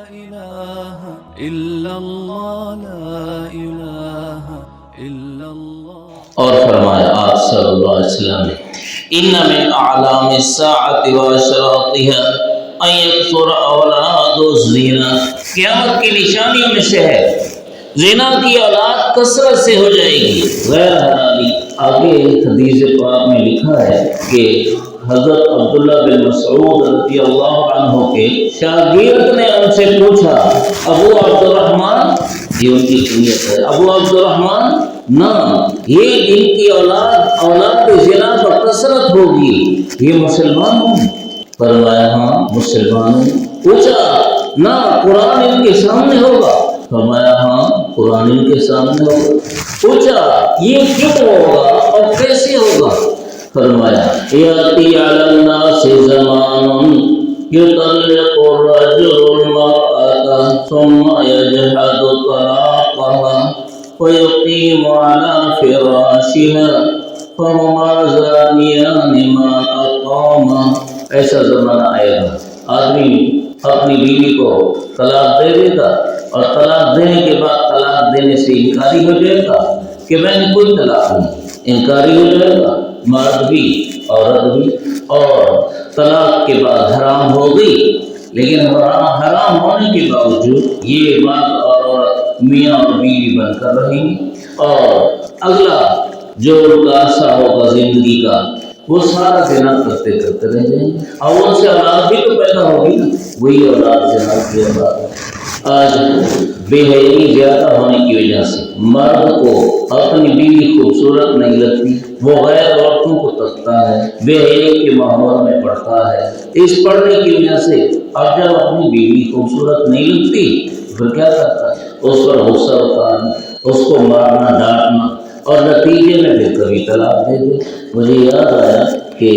إله إلا الله لا إله إلا الله. اور فرمایا آپ صلی اللہ علیہ وسلم نے ان من اعلام الساعۃ واشراطها ان يكثر اولاد الزنا، قیامت کی نشانیوں میں سے ہے زنا کی اولاد کثرت سے ہو جائے گی غیر حلالی۔ آگے حدیث پاک میں لکھا ہے کہ حضرت عبداللہ بن مسعود رضی اللہ عنہ کے شاگرد نے ان سے پوچھا ابو عبد الرحمن، یہ ان کی کنیت ہے، ابو عبد الرحمن نام یہ ان کی اولاد زنا پر کثرت ہوگی، یہ مسلمان ہوں؟ فرمایا ہاں مسلمان ہوں۔ پوچھا نہ قرآن ان کے سامنے ہوگا؟ فرمایا ہاں قرآن ان کے سامنے ہوگا۔ پوچھا یہ کیوں ہوگا اور کیسے ہوگا؟ فرمایا یاتی علی الناس زمان یطلق الرجل المرأة ثم یجحد طلاقها ويقيم على فراشها فهما زانيان ما أقاما۔ ایسا زمانہ آئے گا آدمی اپنی بیوی کو طلاق دے دے گا اور طلاق دینے کے بعد طلاق دینے سے انکاری ہو جائے گا کہ میں نے کوئی طلاق نہیں، انکاری ہو جائے گا، مرد بھی عورت بھی، اور طلاق کے بعد حرام ہو گئی، لیکن حرام ہونے کے باوجود یہ مرد اور عورت میاں اور بیوی بن کر رہیں گی، اور اگلا جو عرصہ ہوگا زندگی کا وہ سارا زنا کرتے کرتے رہ جائیں گے، اور ان سے اولاد بھی تو پیدا ہوگی نا، وہی اولاد زنا کی اولاد۔ آج بے حیائی زیادہ ہونے کی وجہ سے مرد کو اپنی بیوی خوبصورت نہیں لگتی، وہ غیر عورتوں کو تکتا ہے، بے حیائی کے ماحول میں پڑتا ہے۔ اس پڑھنے کی وجہ سے اب جب اپنی بیوی خوبصورت نہیں لگتی پھر کیا کرتا ہے؟ اس پر غصہ اتارنا، اس کو مارنا ڈانٹنا، اور نتیجے میں پھر کبھی طلاق دے دے۔ مجھے یاد آیا کہ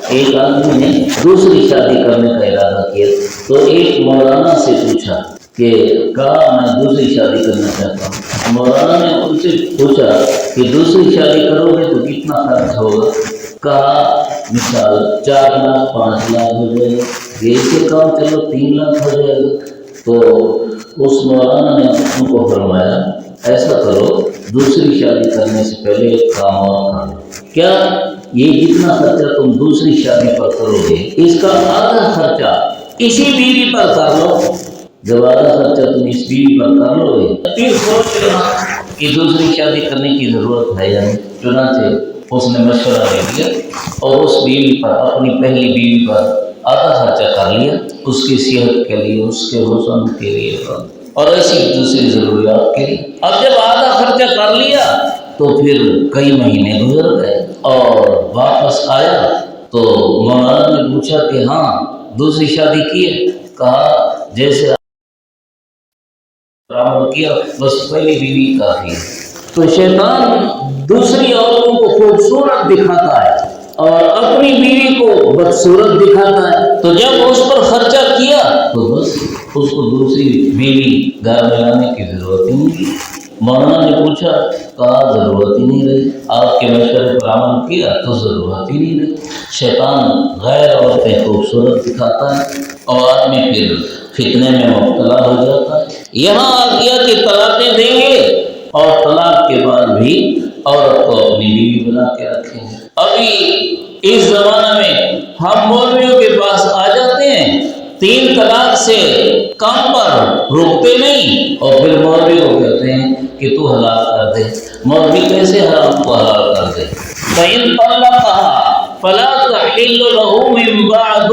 ایک آدمی نے دوسری شادی کرنے کا ارادہ کیا تو ایک مولانا سے پوچھا کہ کہا میں دوسری شادی کرنا چاہتا ہوں۔ مولانا نے ان سے پوچھا کہ دوسری شادی کرو گے تو کتنا خرچ ہوگا؟ کہا مثال 4 لاکھ 5 لاکھ ہو جائے گا، یہ سے کم چلو 3 لاکھ ہو جائے گا۔ تو اس مولانا نے ان کو فرمایا ایسا کرو دوسری شادی کرنے سے پہلے ایک کام اور کر لو، کیا یہ جتنا خرچہ تم دوسری شادی پر کرو گے اس کا آدھا خرچہ اسی بیوی پر کر لو۔ جب آدھا خرچہ تم اس بیوی پر کر لو گے پھر سوچ لینا کہ دوسری شادی کرنے کی ضرورت ہے یا نہیں۔ چنانچہ اس نے مشورہ دے دیا اور اس بیوی پر، اپنی پہلی بیوی پر آدھا خرچہ کر لیا، اس کی صحت کے لیے، اس کے حسن کے لیے اور ایسی دوسری ضروریات کے لیے۔ اب جب آدھا خرچہ کر لیا تو پھر کئی مہینے گزر گئے اور واپس آیا تو مولانا نے پوچھا کہ ہاں دوسری شادی کی ہے؟ کہا جیسے عمل کیا بس پہلی بیوی کافی ہے۔ تو شیطان دوسری عورتوں کو خوبصورت دکھاتا ہے اور اپنی بیوی کو بدصورت دکھاتا ہے، تو جب اس پر خرچہ کیا تو بس اس کو دوسری بیوی گھر میں لانے کی ضرورت ہی نہیں تھی۔ مولانا نے پوچھا، کہا ضرورت ہی نہیں رہی، آپ کے مشورے پر عمل کیا تو ضرورت ہی نہیں رہی۔ شیطان غیر عورتیں خوبصورت دکھاتا ہے اور آدمی پھر فتنے میں مبتلا ہو جاتا ہے۔ یہاں آ گیا کہ طلاقیں دیں گے اور طلاق کے بعد بھی عورت کو اپنی بیوی بنا کے رکھیں گے۔ ابھی اس زمانہ میں ہم مولویوں کے پاس آ جاتے ہیں، 3 طلاق سے کم پر روکتے نہیں، اور پھر مولوی کو کہتے ہیں کہ تو حلال کر دے۔ مولوی کیسے حرام کو حلال کر دے؟ فَإِن طَلَّقَهَا فَلَا تَحِلُّ لَهُ مِن بَعْدُ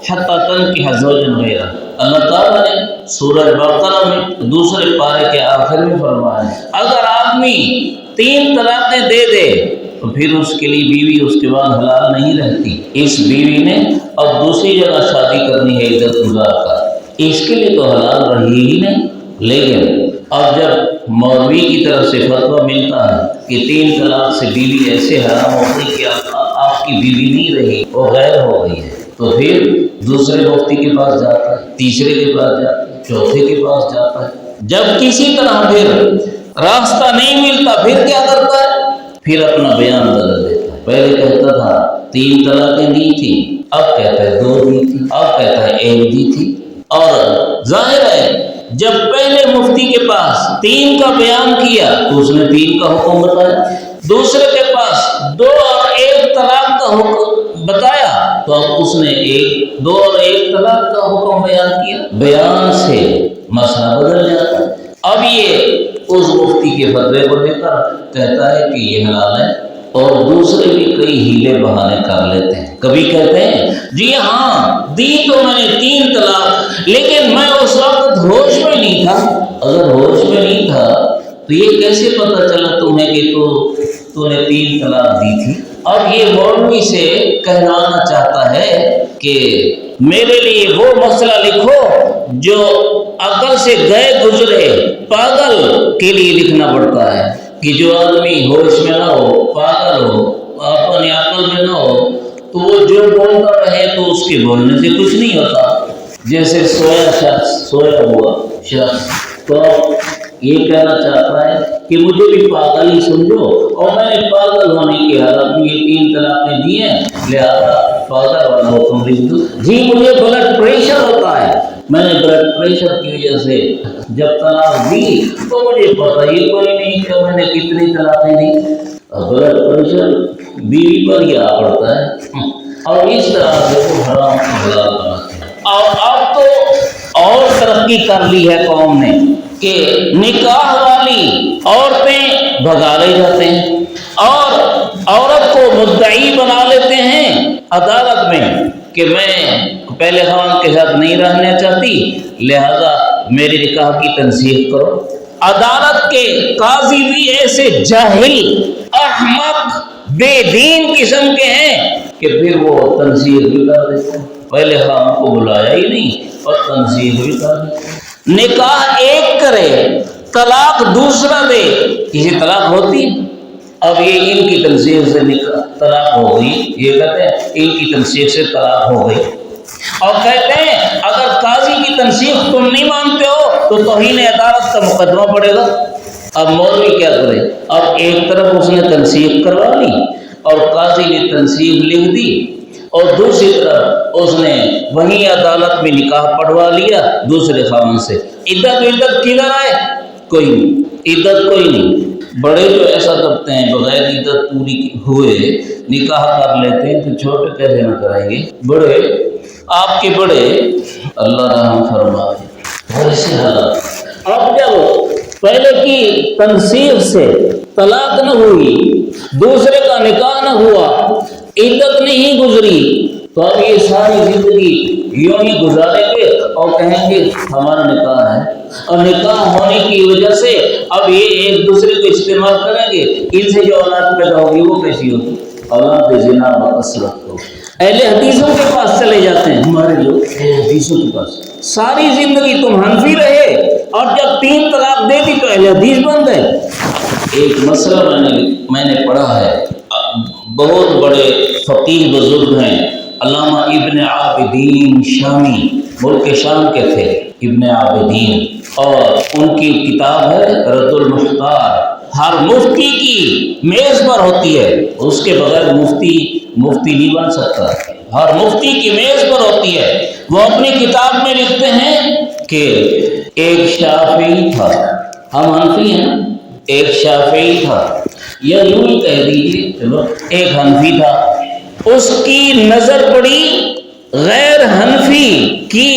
حَتَّى تَنكِحَ زَوْجًا غَيْرَهُ۔ اللہ تعالیٰ نے سورہ بقرہ میں دوسرے پارے کے آخر میں فرمایا ہے اگر آدمی 3 طلاقیں دے دے تو پھر اس کے لیے بیوی اس کے بعد حلال نہیں رہتی۔ اس بیوی نے اب دوسری جگہ شادی کرنی ہے عدت گزار کر، اس کے لیے تو حلال رہی ہی نہیں۔ لیکن اب جب مولوی کی طرف سے فتویٰ ملتا ہے کہ 3 طلاق سے بیوی ایسے حرام ہو گئی کہ آپ کی بیوی نہیں رہی، وہ غیر ہو گئی ہے، تو پھر دوسرے مفتی کے پاس جاتا ہے، تیسرے کے پاس جاتا ہے، چوتھے کے پاس جاتا ہے۔ جب کسی طرح پھر راستہ نہیں ملتا پھر کیا کرتا ہے؟ پھر اپنا بیان بدل دیتا ہے۔ پہلے کہتا تھا 3 طلاقیں دی تھی، اب کہتا ہے 2 دی تھی، اب کہتا ہے 1 دی تھی، اور ظاہر ہے جب پہلے مفتی کے پاس 3 کا بیان کیا تو اس نے 3 کا حکم بتایا، دوسرے کے پاس 2 اور 1 طلاق کا حکم بتایا تو اب اس نے 2 اور 1 طلاق کا حکم بیان کیا۔ بیان سے مسئلہ بدل جاتا ہے۔ اب یہ اس مفتی کے فتوے کو لے کر کہتا ہے کہ یہ حلال ہے، اور دوسرے بھی کئی ہیلے بہانے کر لیتے ہیں۔ کبھی کہتے ہیں جی ہاں دی تو میں نے 3 طلاق، لیکن میں اس وقت ہوش میں نہیں تھا۔ اگر ہوش میں نہیں تھا تو یہ کیسے پتہ چلا تمہیں کہ تو نے 3 طلاق دی تھی؟ اب یہ مولوی سے کہلانا چاہتا ہے کہ میرے لیے وہ مسئلہ لکھو جو عقل سے گئے گزرے پاگل کے لیے لکھنا پڑتا ہے، کہ جو آدمی ہوش میں نہ ہو، پاگل ہو، اپنی عقل میں نہ ہو، تو وہ جو بولتا رہے تو اس کے بولنے سے کچھ نہیں ہوتا۔ جیسے سویا ہوا شخص تو یہ کہنا چاہتا ہے کہ مجھے بھی پاگل ہی سمجھو، اور میں نے پاگل ہونے کی حالت میں یہ 3 طلاقیں دی ہیں، لہذا پاگل والا حکم لکھ دو۔ جی مجھے بلڈ پریشر ہوتا ہے، میں نے بلڈ پریشر کی وجہ سے جب طلاق دی تو مجھے پتہ ہی کوئی نہیں کہ میں نے کتنی طلاقیں دی۔ بلڈ پریشر بیوی پر ہی آ پڑتا ہے، اور اس طرح سے وہ حرام حلال بناتے ہیں۔ اور اب تو اور ترقی کر لی ہے قوم نے کہ نکاح والی عورتیں بھگا لے جاتے ہیں، اور عورت کو مدعی بنا لیتے ہیں عدالت میں کہ میں پہلے خاوند کے ساتھ نہیں رہنا چاہتی، لہذا میری نکاح کی تنسیخ کرو۔ عدالت کے قاضی بھی ایسے جاہل، احمق، بے دین قسم کے ہیں کہ پھر وہ تنسیخ بھی کر دیتے ہیں، پہلے خاوند کو بلایا ہی نہیں اور تنسیخ بھی کر دیتے ہیں۔ نکاح ایک کرے طلاق دوسرا دے، کسی طلاق ہوتی ہے؟ اب یہ ان کی تنسیخ سے طلاق ہو گئی، یہ کہتے ہیں ان کی تنسیخ سے طلاق ہو گئی، اور کہتے ہیں اگر قاضی کی تنسیخ تم نہیں مانتے ہو تو توہین عدالت کا مقدمہ پڑے گا۔ اب مولوی کیا کرے؟ اب ایک طرف اس نے تنسیخ کروا لی اور قاضی نے تنسیخ لکھ دی، اور دوسری طرف اس نے وہیں عدالت میں نکاح پڑھوا لیا دوسرے خاوند سے۔ عدت کدھر آئے؟ کوئی نہیں، عدت کوئی نہیں۔ بڑے جو ایسا کرتے ہیں بغیر عدت پوری ہوئے نکاح کر لیتے ہیں تو چھوٹے کیسے نہ کرائیں گے؟ بڑے آپ کے بڑے اللہ رحم فرمائے ایسے حالات۔ اب جب پہلے کی تنسیخ سے طلاق نہ ہوئی، دوسرے کا نکاح نہ ہوا، عدت نہیں گزری، تو اب یہ ساری زندگی یوں ہی گزاریں گے اور کہیں گے ہمارا نکاح ہے، اور نکاح ہونے کی وجہ سے اب یہ ایک دوسرے کو استعمال کریں گے، ان سے جو اولاد پیدا ہوگی وہ کیسی ہوگی؟ اولاد زنا بکثرت ہو۔ اہل حدیثوں کے پاس چلے جاتے ہیں ہمارے لوگ، اہل حدیثوں کے پاس ساری زندگی تم حنفی رہے اور جب 3 طلاق دے دی تو اہل حدیث بن گئے۔ ایک مسئلہ میں نے پڑھا ہے، بہت بڑے فقیہ بزرگ ہیں، علامہ ابن عابدین شامی، ملک شام کے تھے ابن عابدین، اور ان کی کتاب ہے رد المختار، ہر مفتی کی میز پر ہوتی ہے، اس کے بغیر مفتی نہیں بن سکتا، ہر مفتی کی میز پر ہوتی ہے۔ وہ اپنی کتاب میں لکھتے ہیں کہ ایک شافعی تھا، ہم حنفی ہیں، ایک شافعی تھا، یا یوں ہی کہہ دیجیے چلو ایک حنفی تھا، اس کی نظر پڑی غیر حنفی کی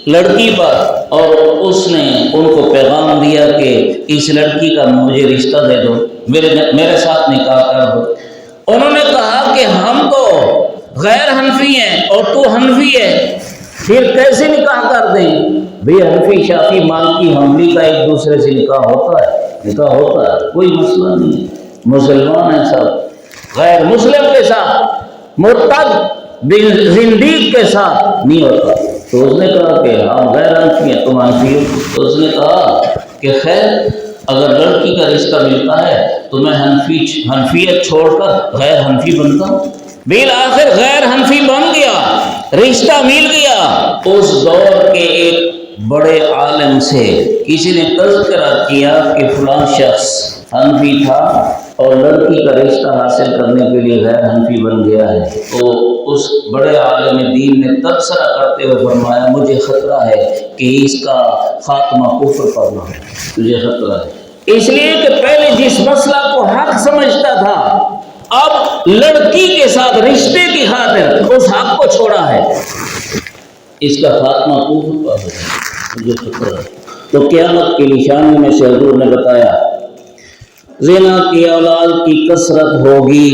لڑکی پر، اور اس نے ان کو پیغام دیا کہ اس لڑکی کا مجھے رشتہ دے دو، میرے ساتھ نکاح کر دو۔ انہوں نے کہا کہ ہم تو غیر حنفی ہیں اور تو حنفی ہے، پھر کیسے نکاح کر دیں؟ بھئی حنفی شافعی مالکی حنبلی کا ایک دوسرے سے نکاح ہوتا ہے، کوئی مسئلہ نہیں، مسلمان ہیں سب، غیر مسلم کے ساتھ، مرتد زندیق کے ساتھ نہیں ہوتا۔ تو اس نے کہا کہ ہم غیر حنفی ہیں، تم حنفی ہو۔ تو اس نے کہا کہ خیر اگر لڑکی کا رشتہ ملتا ہے تو میں حنفیت چھوڑ کر غیر حنفی بنتا ہوں۔ بالآخر غیر حنفی بن گیا، رشتہ مل گیا۔ اس دور کے ایک بڑے عالم سے کسی نے تذکرہ کیا کہ فلاں شخص حنفی تھا اور لڑکی کا رشتہ حاصل کرنے کے لیے غیر حنفی بن گیا ہے، تو اس بڑے عالم دین نے تبصرہ کرتے ہوئے فرمایا مجھے خطرہ ہے کہ اس کا خاتمہ کفر پر نہ ہو، مجھے خطرہ ہے، اس لیے کہ پہلے جس مسئلہ کو حق سمجھتا تھا اب لڑکی کے ساتھ رشتے کی خاطر اس حق کو چھوڑا ہے، اس کا خاتمہ کفر پر ہو، مجھے خطرہ ہے۔ تو قیامت کی نشانی میں سے حضور نے بتایا زنا کی اولاد کی کثرت ہوگی،